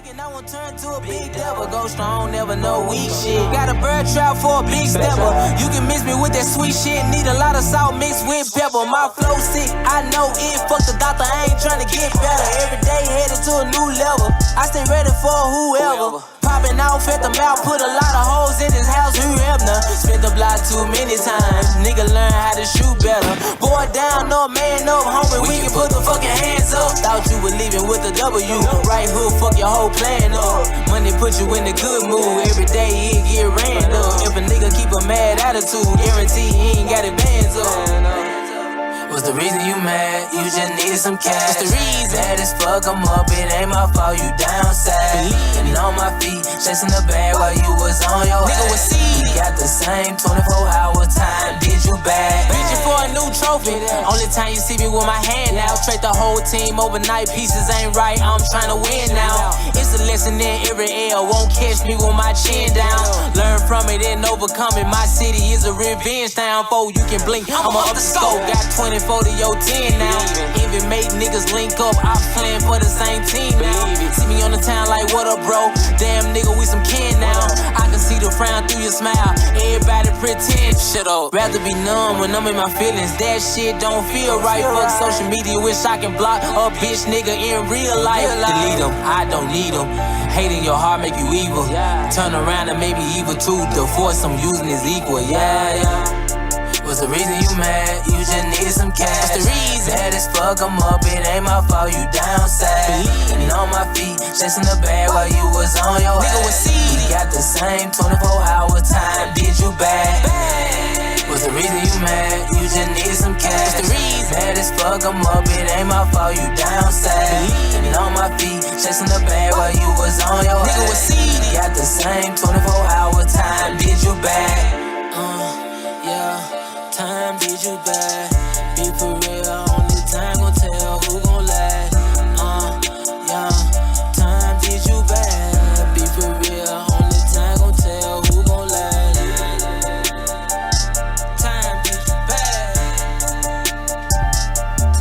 thinking I won't turn to a big devil. Go strong, never know weak shit. Got a bird trap for a big stepper. You can mix me with that sweet shit. Need a lot of salt mixed with pepper. My flow sick, I know it. Fuck the doctor, I ain't trying to get better. Every day headed to a new level. I stay ready for whoever. Popping off at the mouth, put a lot of hoes in his house. Who Ebner? Spent the block too many times. Nigga learn how to shoot better. Boy down, no man up, homie. We can put the fucking hands up. Thought you were leaving with a W. Right hook, fuck your whole plan up. Money put you in the good mood. Every day it get ran up. If a nigga keep a mad attitude, guarantee he ain't got it bands up. What's the reason you mad? You just needed some cash. What's the reason? Bad as fuck, I'm up, it ain't my fault, you downside. And on my feet, chasing the bag while you was on your nigga was see. Got the same 24-hour time, did you bad? Reaching for a new trophy. Only time you see me with my hand out. Trade the whole team overnight, pieces ain't right, I'm trying to win now. It's a lesson in every L, won't catch me with my chin down. Learn from it and overcome it, my city is a revenge town. Before you can blink, I'ma up the scope. Got 24 to your 10 now. Even made niggas link up, I'm playing for the same team now. See me on the town like, what up, bro? Damn nigga, we some kin now. I can see the frown through your smile. Everybody pretend, shut up. Rather be numb when I'm in my feelings. That shit don't feel right. Fuck social media, wish I can block a bitch nigga in real life. Delete them, I don't need them. Hating your heart make you evil. Turn around and maybe evil too. The force I'm using is equal, yeah. What's the reason you mad? You just needed some cash. What's the reason? Bad as fuck, I'm up, it ain't my fault, you downside. And on my feet, chasing the bag while you was on your nigga was see. We got the same 24-hour time, did you bad? What's the reason you mad? You just needed some cash. What's the reason? Bad as fuck, I'm up, it ain't my fault, you downside. And on my feet, chasing the bag while you was on your nigga was see. We got the same 24-hour time, did you bad? Yeah. Time did you bad? Be for real, only time gon' tell who gon' last. Yeah. Time did you bad? Be for real, only time gon' tell who gon' last. Time did you bad?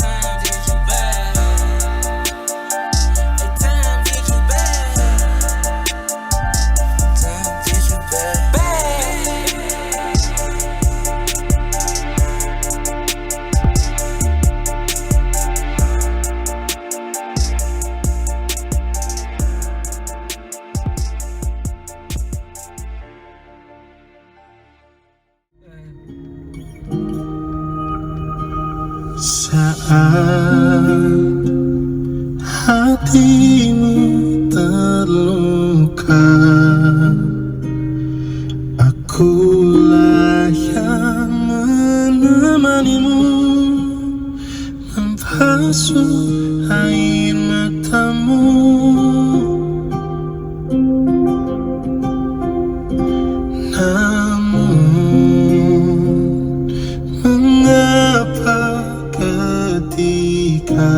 Time did you bad? Hey, time did you bad? Time did you bad? Saat hatimu terluka, akulah yang menemanimu, membasuh air matamu. Namun mengapa ketika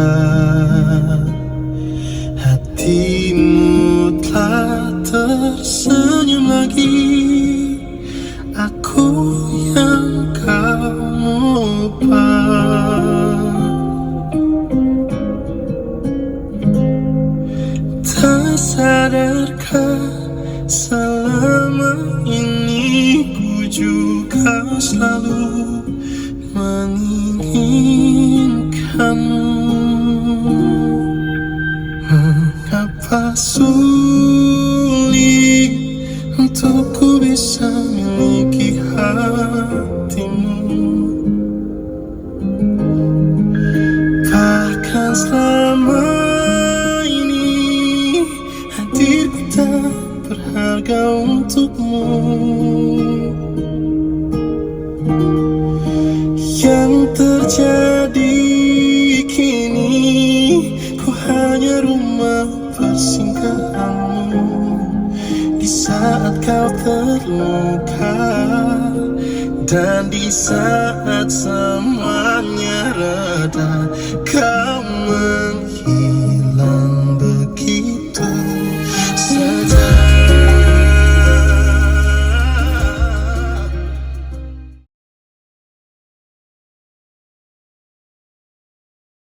hatimu telah tersenyum lagi, aku yang kau lupa. Tak sadarkah selama ini ku juga selalu menginginkanmu. Mengapa sulit untuk ku bisa miliki hatimu? Bahkan selama ini hadirku tak berharga untukmu. Yang terjadi kini, ku hanya rumah persinggahanmu. Di saat kau terluka dan di saat semuanya reda, kau